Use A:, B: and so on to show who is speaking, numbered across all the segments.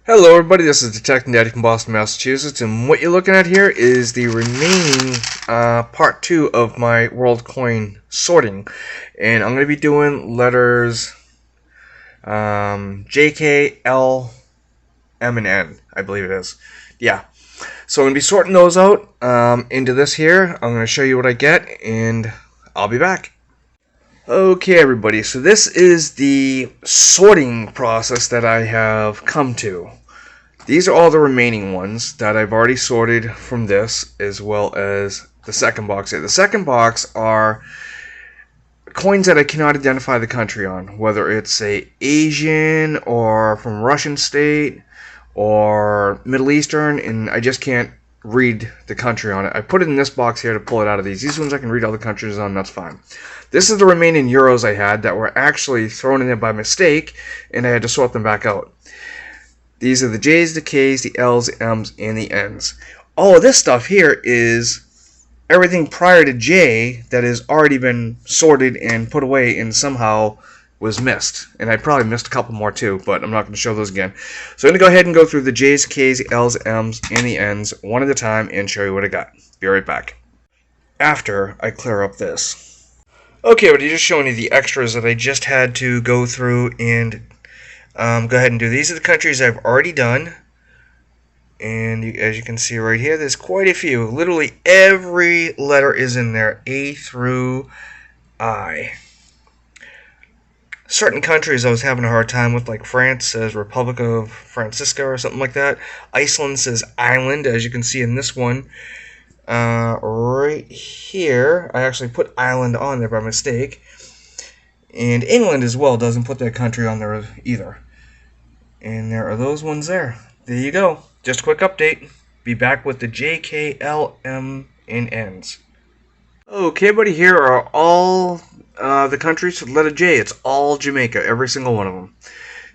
A: Hello everybody, this is Detective Daddy from Boston, Massachusetts, and what you're looking at here is the remaining part 2 of my world coin sorting. And I'm going to be doing letters J, K, L, M, and N, I believe it is. Yeah. So I'm going to be sorting those out into this here. I'm going to show you what I get, and I'll be back. Okay everybody, so this is the sorting process that I have come to. These are all the remaining ones that I've already sorted from this, as well as the second box here. The second box are coins that I cannot identify the country on, whether it's a Asian or from Russian state or Middle Eastern, and I just can't read the country on it. I put it in this box here to pull it out of these. These ones I can read all the countries on, that's fine. This is the remaining euros I had that were actually thrown in there by mistake, and I had to sort them back out. These are the J's, the K's, the L's, the M's, and the N's. All of this stuff here is everything prior to J that has already been sorted and put away and somehow was missed. And I probably missed a couple more too, but I'm not going to show those again. So I'm going to go ahead and go through the J's, K's, the L's, M's, and the N's one at a time and show you what I got. Be right back. After I clear up this. Okay, but I'm just showing you the extras that I just had to go through and go ahead and do. These are the countries I've already done. And as you can see right here, there's quite a few. Literally every letter is in there, A through I. Certain countries I was having a hard time with, like France says Republic of Francisco or something like that. Iceland says island, as you can see in this one. Right here, I actually put island on there by mistake. And England as well doesn't put that country on there either. And there are those ones there. There you go. Just a quick update. Be back with the J, K, L, M, and N's. Okay, buddy, here are all the countries with the letter J. It's all Jamaica, every single one of them.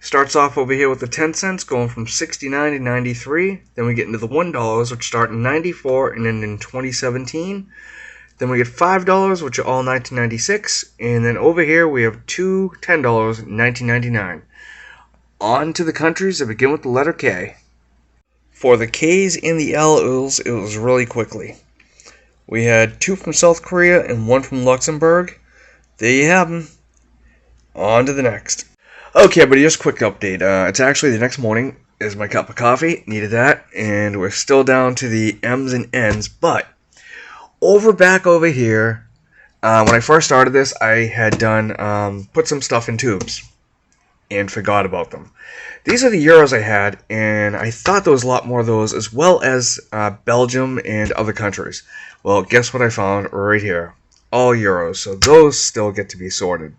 A: Starts off over here with the 10 cents, going from 69 to 93. Then we get into the $1, which start in 94 and end in 2017. Then we get $5, which are all 1996. And then over here we have two $10 in 1999. On to the countries that begin with the letter K. For the K's and the L's, it was really quickly. We had two from South Korea and one from Luxembourg. There you have them. On to the next. Okay, but just a quick update. It's actually the next morning is my cup of coffee. Needed that. And we're still down to the M's and N's. But back over here, when I first started this, I had done put some stuff in tubes and forgot about them. These are the euros I had, and I thought there was a lot more of those, as well as Belgium and other countries. Well, guess what I found right here? All euros, so those still get to be sorted.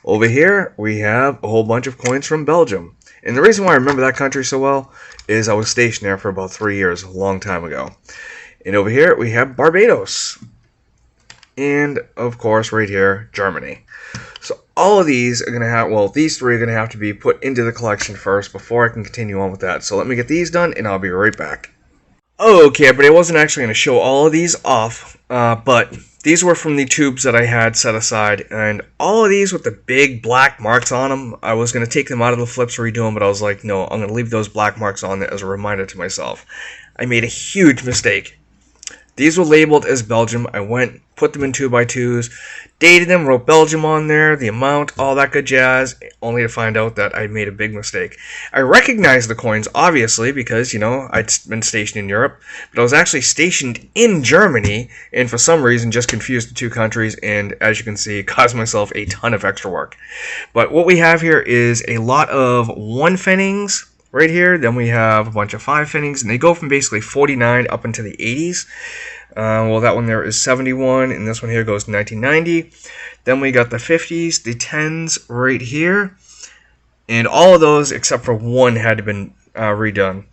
A: Over here, we have a whole bunch of coins from Belgium. And the reason why I remember that country so well is I was stationed there for about 3 years, a long time ago. And over here, we have Barbados. And, of course, right here, Germany. So all of these are going to have, well, these three are going to have to be put into the collection first before I can continue on with that. So let me get these done, and I'll be right back. Okay, but I wasn't actually going to show all of these off, but these were from the tubes that I had set aside, and all of these with the big black marks on them, I was going to take them out of the flips, redo them, but I was like, no, I'm going to leave those black marks on there as a reminder to myself. I made a huge mistake. These were labeled as Belgium. I went, put them in 2x2s, dated them, wrote Belgium on there, the amount, all that good jazz, only to find out that I made a big mistake. I recognized the coins, obviously, because, you know, I'd been stationed in Europe, but I was actually stationed in Germany, and for some reason just confused the two countries, and as you can see, caused myself a ton of extra work. But what we have here is a lot of 1 pfennigs, right here. Then we have a bunch of 5 pfennigs, and they go from basically 49 up into the 80s. Well, that one there is 71, and this one here goes to 1990. Then we got the 50s, the 10s right here, and all of those except for one had to been redone.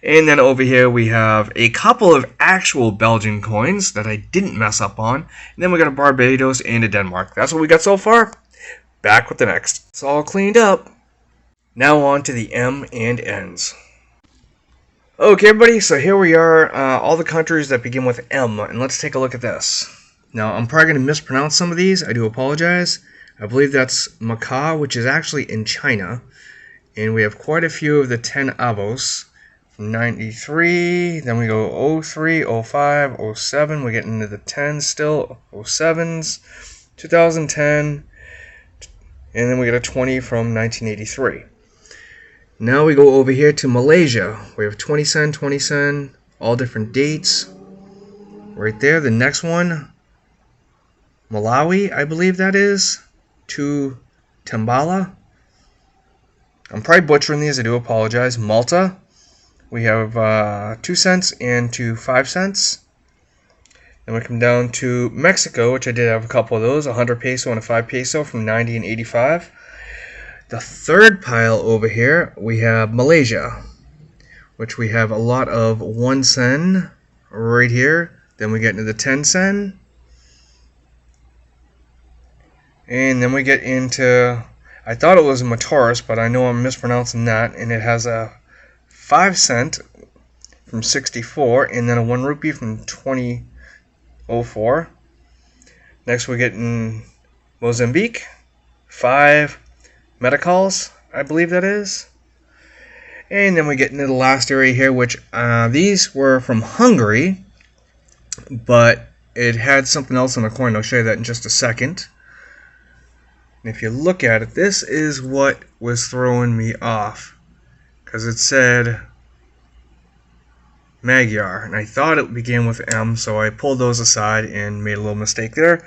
A: And then over here we have a couple of actual Belgian coins that I didn't mess up on. And then we got a Barbados and a Denmark. That's what we got so far. Back with the next. It's all cleaned up. Now on to the M and N's. Okay, everybody, so here we are, all the countries that begin with M, and let's take a look at this. Now, I'm probably going to mispronounce some of these. I do apologize. I believe that's Macau, which is actually in China. And we have quite a few of the 10 avos. From 93, then we go 03, 05, 07. We get into the 10s still, 07s, 2010, and then we get a 20 from 1983. Now we go over here to Malaysia. We have 20 sen, 20 sen, all different dates. Right there, the next one, Malawi, I believe that is, to Tambala. I'm probably butchering these, I do apologize. Malta, we have 2 cents and to 5 cents. Then we come down to Mexico, which I did have a couple of those, 100 peso and a 5 peso from 90 and 85. The third pile over here, we have Malaysia, which we have a lot of 1 sen right here. Then we get into the 10 sen. And then we get into, I thought it was a Mataurus, but I know I'm mispronouncing that. And it has a 5 cent from 64, and then a 1 rupee from 2004. Next we get in Mozambique, 5 Metacalls, I believe that is. And then we get into the last area here, which these were from Hungary, but it had something else on the coin. I'll show you that in just a second. And if you look at it, this is what was throwing me off, because it said Magyar, and I thought it began with M, so I pulled those aside and made a little mistake there.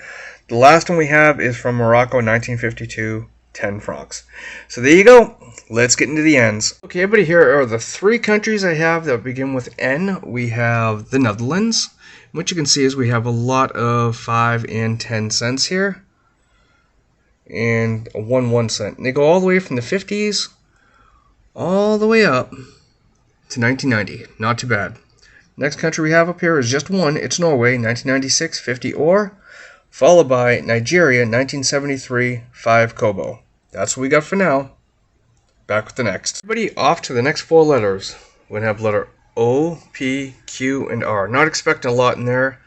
A: The last one we have is from Morocco, 1952, 10 francs. So there you go. Let's get into the ends. Okay, everybody, here are the 3 countries I have that begin with N. We have the Netherlands. What you can see is we have a lot of 5 and 10 cents here, and a 1 cent. And they go all the way from the 50s all the way up to 1990. Not too bad. Next country we have up here is just one. It's Norway, 1996, 50 ore, followed by Nigeria, 1973, 5 kobo. That's what we got for now. Back with the next. Everybody, off to the next 4 letters. We're going to have letter O, P, Q, and R. Not expecting a lot in there,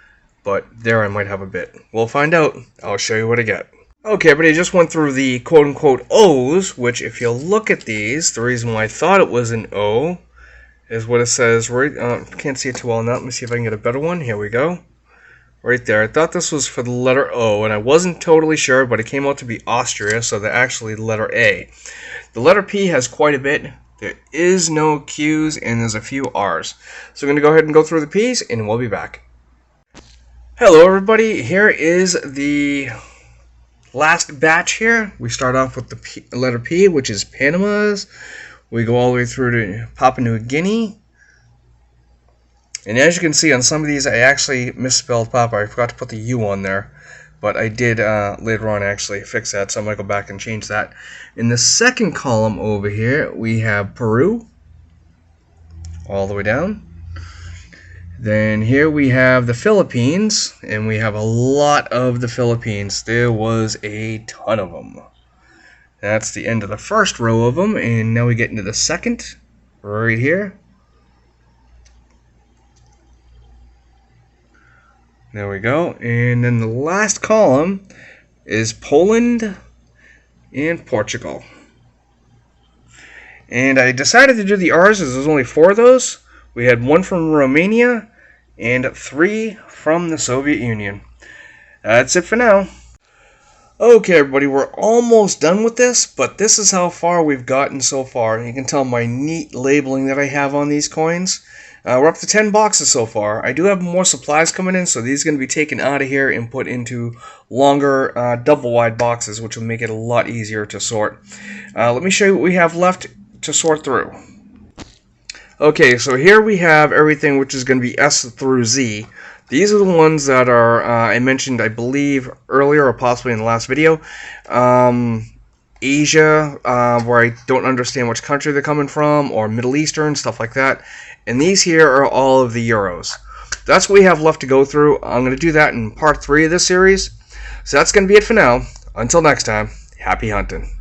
A: but there I might have a bit. We'll find out. I'll show you what I get. Okay, everybody, just went through the quote-unquote O's, which if you look at these, the reason why I thought it was an O is what it says right, can't see it too well now. Let me see if I can get a better one. Here we go. Right there. I thought this was for the letter O, and I wasn't totally sure, but it came out to be Austria, so they're actually the letter A. The letter P has quite a bit. There is no Q's, and there's a few R's. So we're going to go ahead and go through the P's, and we'll be back. Hello, everybody. Here is the last batch here. We start off with the letter P, which is Panama's. We go all the way through to Papua New Guinea. And as you can see on some of these, I actually misspelled Papa. I forgot to put the U on there. But I did later on actually fix that, so I'm going to go back and change that. In the second column over here, we have Peru. All the way down. Then here we have the Philippines, and we have a lot of the Philippines. There was a ton of them. That's the end of the first row of them, and now we get into the second, right here. There we go, and then the last column is Poland and Portugal. And I decided to do the R's as there's only 4 of those. We had 1 from Romania and 3 from the Soviet Union. That's it for now. Okay, everybody, we're almost done with this, but this is how far we've gotten so far. You can tell my neat labeling that I have on these coins. We're up to 10 boxes so far. I do have more supplies coming in, so these are going to be taken out of here and put into longer double-wide boxes, which will make it a lot easier to sort. Let me show you what we have left to sort through. Okay, so here we have everything which is going to be S through Z. These are the ones that are, I mentioned, I believe, earlier or possibly in the last video. Asia, where I don't understand which country they're coming from, or Middle Eastern, stuff like that. And these here are all of the Euros. That's what we have left to go through. I'm going to do that in part 3 of this series. So that's going to be it for now. Until next time, happy hunting.